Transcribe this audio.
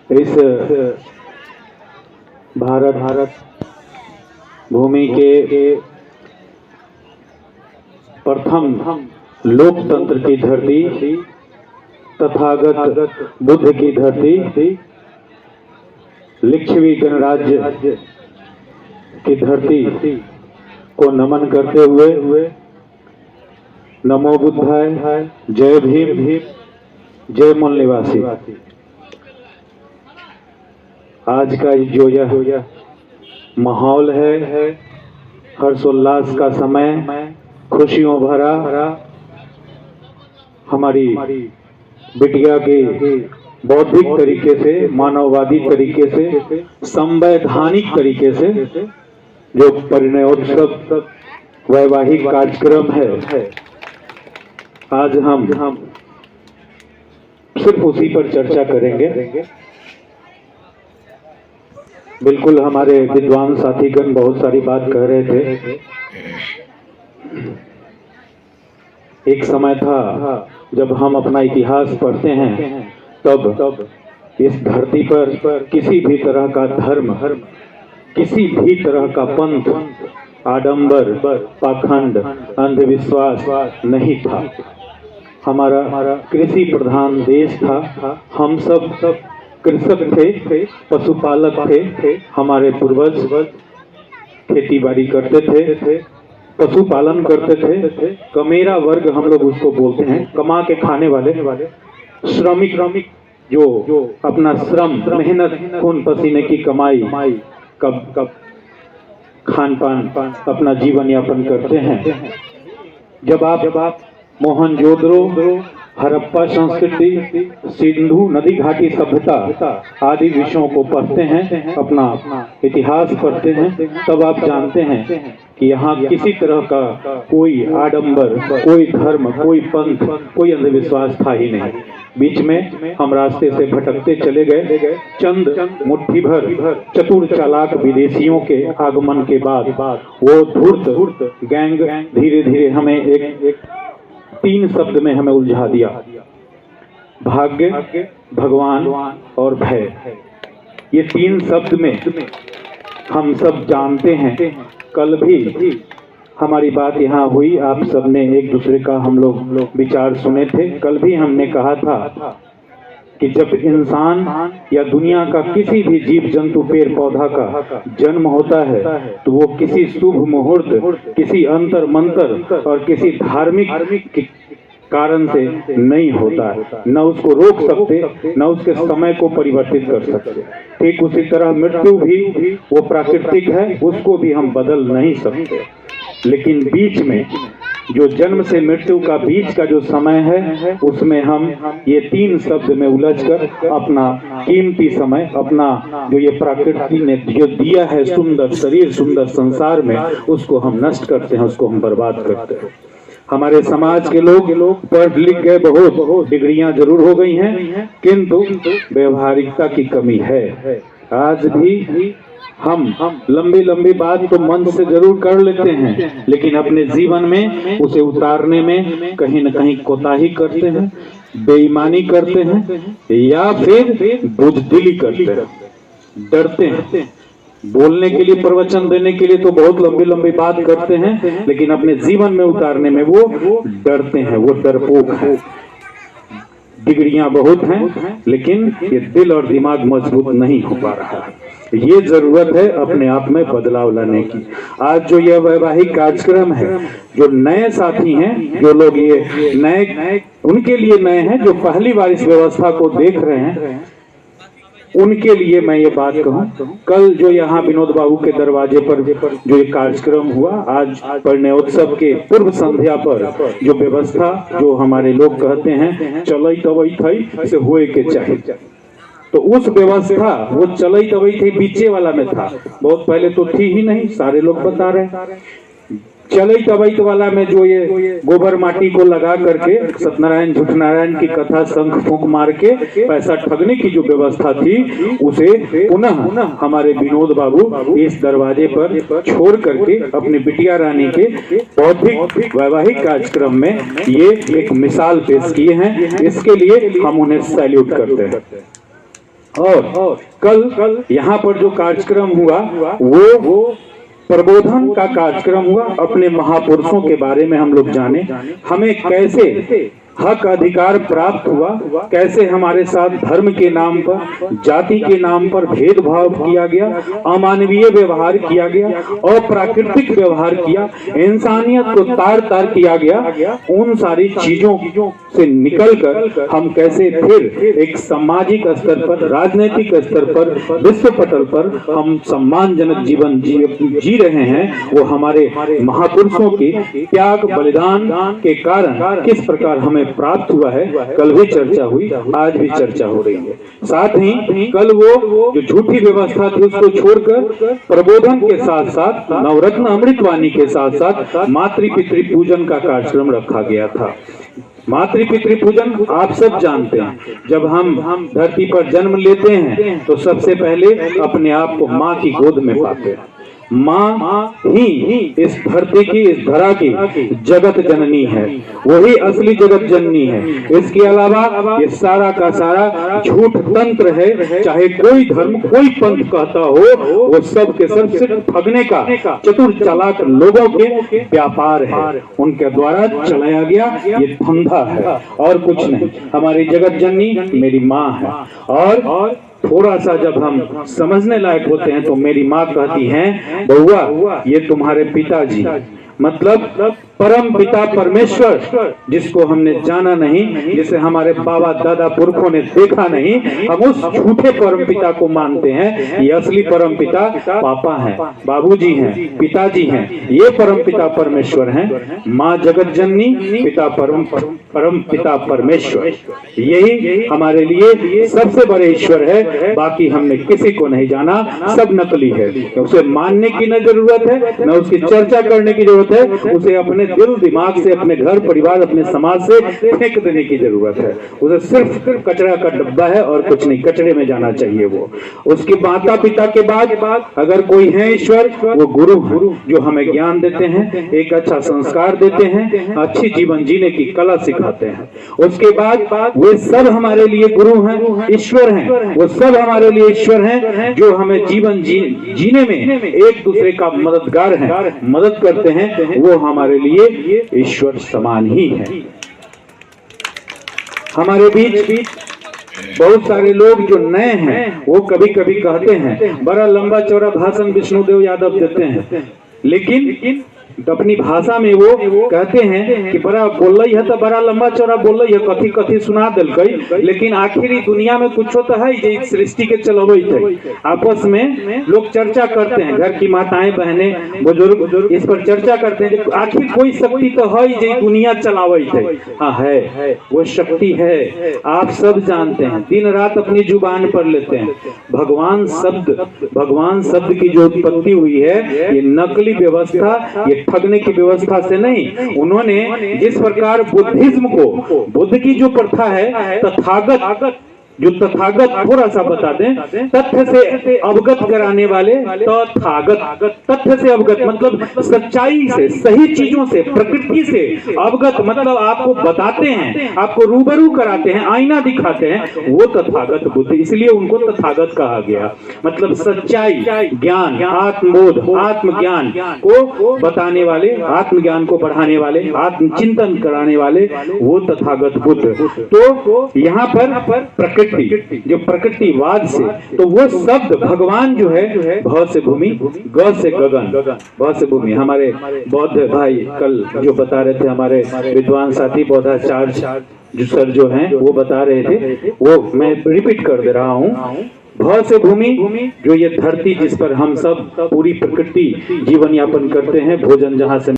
इस भारत भूमि के प्रथम लोकतंत्र की धरती, तथागत बुद्ध की धरती, लिच्छवी गणराज्य की धरती को नमन करते हुए नमो बुद्धाय, जय भीम, जय मूल निवासी। आज का जो यह माहौल है, हर्षोल्लास का समय, खुशियों भरा, हमारी बिटिया के बौद्धिक तरीके से, मानववादी तरीके से, संवैधानिक तरीके से जो परिणयोत्सव वैवाहिक कार्यक्रम है, आज हम सिर्फ उसी पर चर्चा करेंगे। बिल्कुल हमारे विद्वान साथीगण बहुत सारी बात कह रहे थे। एक समय था जब हम अपना इतिहास पढ़ते हैं, तब इस धरती पर किसी भी तरह का धर्म, किसी भी तरह का पंथ, आडंबर, पाखंड, अंधविश्वास नहीं था। हमारा कृषि प्रधान देश था। हम सब कृषक थे, पशुपालक थे। हमारे पूर्वज खेती बाड़ी करते थे, पशुपालन करते थे। कमेरा वर्ग हम लोग उसको बोलते हैं, कमा के खाने वाले श्रमिक, जो अपना श्रम, मेहनत, खून पसीने की कमाई, कब खान पान अपना जीवन यापन करते हैं। जब आप मोहनजोदड़ो, हड़प्पा संस्कृति, सिंधु नदी घाटी सभ्यता आदि विषयों को पढ़ते हैं, अपना इतिहास पढ़ते हैं, तब आप जानते हैं कि यहाँ किसी तरह का कोई आडंबर, कोई धर्म, कोई पंथ, कोई अंधविश्वास था ही नहीं। बीच में हम रास्ते से भटकते चले गए। चंद मुट्ठी भर चतुर चालाक विदेशियों के आगमन के बाद वो धूर्त गैंग धीरे धीरे हमें एक 3 शब्द में हमें उलझा दिया: भाग्य, भगवान और भय। ये 3 शब्द में हम सब जानते हैं। कल भी हमारी बात यहाँ हुई, आप सबने एक दूसरे का हम लोग विचार सुने थे। कल भी हमने कहा था कि जब इंसान या दुनिया का किसी भी जीव जंतु, पेड़ पौधा का जन्म होता है, तो वो किसी शुभ मुहूर्त, किसी अंतर मंतर और किसी धार्मिक कारण से नहीं होता है। न उसको रोक सकते, न उसके समय को परिवर्तित कर सकते। ठीक उसी तरह मृत्यु भी वो प्राकृतिक है, उसको भी हम बदल नहीं सकते। लेकिन बीच में जो जन्म से मृत्यु का बीच का जो समय है, उसमें हम ये 3 शब्द में उलझकर अपना कीमती समय, अपना जो ये प्रकृति ने जो दिया है सुंदर शरीर, सुंदर संसार में, उसको हम नष्ट करते हैं, उसको हम बर्बाद करते हैं। हमारे समाज के लोग पढ़ लिख गए, बहुत डिग्रियां जरूर हो गई हैं, किंतु व्यवहारिकता की कमी है। आज भी हम लंबी बात तो मन से जरूर कर लेते हैं, लेकिन अपने जीवन में उसे उतारने में कहीं न कहीं कोताही करते हैं, बेईमानी करते हैं, या फिर बुजदिली करते हैं, डरते हैं। बोलने के लिए, प्रवचन देने के लिए तो बहुत लंबी बात करते हैं, लेकिन अपने जीवन में उतारने में वो डरते हैं, वो डरपोक है। डिग्रियां बहुत हैं, लेकिन ये दिल और दिमाग मजबूत नहीं हो पा रहा है। ये जरूरत है अपने आप में बदलाव लाने की। आज जो यह वैवाहिक कार्यक्रम है, जो नए साथी हैं, जो लोग ये नए, उनके लिए नए हैं, जो पहली बार इस व्यवस्था को देख रहे हैं, उनके लिए मैं ये बात कहूँ, कल जो यहाँ विनोद बाबू के दरवाजे पर जो ये कार्यक्रम हुआ, आज परिणयोत्सव के पूर्व संध्या पर जो व्यवस्था, जो हमारे लोग कहते हैं चलई तबई थई से होए के चाहे, तो उस व्यवस्था वो चलई तबई थी बीचे वाला में था। बहुत पहले तो थी ही नहीं, सारे लोग बता रहे। चलई तबई वाला में जो ये गोबर माटी को लगा करके सत्यनारायण झूठनारायण की कथा शंख फूंक मार के पैसा ठगने की जो व्यवस्था थी, उसे पुनः हमारे विनोद बाबू इस दरवाजे पर छोड़ करके अपनी बिटिया रानी के बौद्धिक वैवाहिक कार्यक्रम में ये एक मिसाल पेश किए हैं। इसके लिए हम उन्हें सैल्यूट करते हैं। और कल यहाँ पर जो कार्यक्रम हुआ वो प्रबोधन का कार्यक्रम हुआ। अपने महापुरुषों के बारे में हम लोग जाने, हमें कैसे हक अधिकार प्राप्त हुआ, कैसे हमारे साथ धर्म के नाम पर, जाति के नाम पर भेदभाव किया गया, अमानवीय व्यवहार किया गया, अप्राकृतिक व्यवहार किया, इंसानियत को तार तार किया गया। उन सारी चीजों से निकलकर हम कैसे फिर एक सामाजिक स्तर पर, राजनीतिक स्तर पर, विश्व पटल पर हम सम्मानजनक जीवन जी रहे हैं, वो हमारे महापुरुषों के त्याग बलिदान के कारण किस प्रकार हमें प्राप्त हुआ है। कल भी चर्चा हुई, आज भी चर्चा हो रही है। साथ ही कल वो जो झूठी व्यवस्था थी उसको छोड़कर प्रबोधन के साथ साथ नवरत्न अमृतवाणी के साथ साथ मातृ पितृ पूजन का कार्यक्रम रखा गया था। मातृ पितृ पूजन आप सब जानते हैं, जब हम धरती पर जन्म लेते हैं तो सबसे पहले अपने आप को माँ की गोद में पाते हैं। माँ ही इस धरती की, इस धरा की जगत जननी है, वही असली जगत जननी है। इसके अलावा ये सारा का सारा झूठ तंत्र है। चाहे कोई धर्म, कोई पंथ कहता हो, वो सब के सब सिर्फ ठगने का चतुर चालाक लोगों के व्यापार है, उनके द्वारा चलाया गया ये धंधा है और कुछ नहीं। हमारी जगत जननी मेरी माँ है। और थोड़ा सा जब हम समझने लायक होते हैं तो मेरी माँ कहती हैं, बउआ ये तुम्हारे पिताजी, मतलब परम पिता परमेश्वर, जिसको हमने जाना नहीं, जिसे हमारे बाबा दादा पुरखों ने देखा नहीं, हम उस झूठे परम पिता को मानते हैं। ये असली परम पिता पापा हैं, बाबूजी हैं, पिताजी हैं, ये परम पिता परमेश्वर हैं। माँ जगत जननी, पिता परम पिता परमेश्वर, यही हमारे लिए सबसे बड़े ईश्वर है। बाकी हमने किसी को नहीं जाना, सब नकली है। उसे मानने की न जरूरत है, न उसकी चर्चा करने की जरूरत है, उसे अपने दिल दिमाग से, अपने घर परिवार, अपने समाज से फेंक देने की जरूरत है। उसे सिर्फ कचरा का डब्बा है और कुछ नहीं, कचरे में जाना चाहिए वो। उसके माता पिता के बाद अगर कोई है ईश्वर, वो गुरु है, जो हमें ज्ञान देते हैं, एक अच्छा संस्कार देते हैं, अच्छी जीवन जीने की कला सिखाते हैं। उसके बाद वे सब हमारे लिए गुरु हैं, ईश्वर हैं, वो सब हमारे लिए ईश्वर हैं, जो हमें जीवन जीने में एक दूसरे का मददगार है, मदद करते हैं। वो हमारे लिए ईश्वर समान ही है। हमारे बीच बहुत सारे लोग जो नए हैं वो कभी कभी कहते हैं, बड़ा लंबा चौड़ा भाषण विष्णुदेव यादव देते हैं, लेकिन अपनी भाषा में वो कहते हैं कि बड़ा बोल रही है, तो बड़ा लंबा चौड़ा बोल रही है, कथी कथी सुना दिल, लेकिन आखिरी दुनिया में कुछ होता है जे सृष्टि के चलवे थे। आपस में लोग चर्चा करते हैं, घर की माताएं बहनें बुजुर्ग इस पर चर्चा करते हैं, आखिर कोई शक्ति तो है जे दुनिया चलावे थे। हाँ है, वो शक्ति है, आप सब जानते हैं, दिन रात अपनी जुबान पर लेते हैं। भगवान शब्द की जो उत्पत्ति हुई है, ये नकली व्यवस्था, ये ठगने की व्यवस्था से नहीं। उन्होंने जिस प्रकार बुद्धिज्म को, बुद्ध की जो प्रथा है, तथागत थोड़ा सा बता दें, तथ्य से अवगत कराने वाले, तथागत तथ्य से अवगत मतलब सच्चाई से, सही चीजों से, प्रकृति से अवगत मतलब आपको बताते हैं, आपको रूबरू कराते हैं, आईना दिखाते हैं, वो तथागत बुद्ध, इसलिए उनको तथागत कहा गया। मतलब सच्चाई, ज्ञान, आत्मबोध, आत्मज्ञान को बताने वाले, आत्मज्ञान को बढ़ाने वाले, आत्मचिंतन कराने वाले, वो तथागत बुद्ध। तो यहाँ पर प्रकृति, जो प्रकृतिवाद से, तो वो शब्द भगवान जो है, भ से भूमि, ग से गगन, भ से भूमि। हमारे बौद्ध भाई कल जो बता रहे थे, हमारे विद्वान साथी बौद्धाचार्य जो सर जो हैं, वो बता रहे थे, वो मैं रिपीट कर दे रहा हूँ। भ से भूमि, जो ये धरती जिस पर हम सब पूरी प्रकृति जीवन यापन करते हैं, भोजन जहाँ से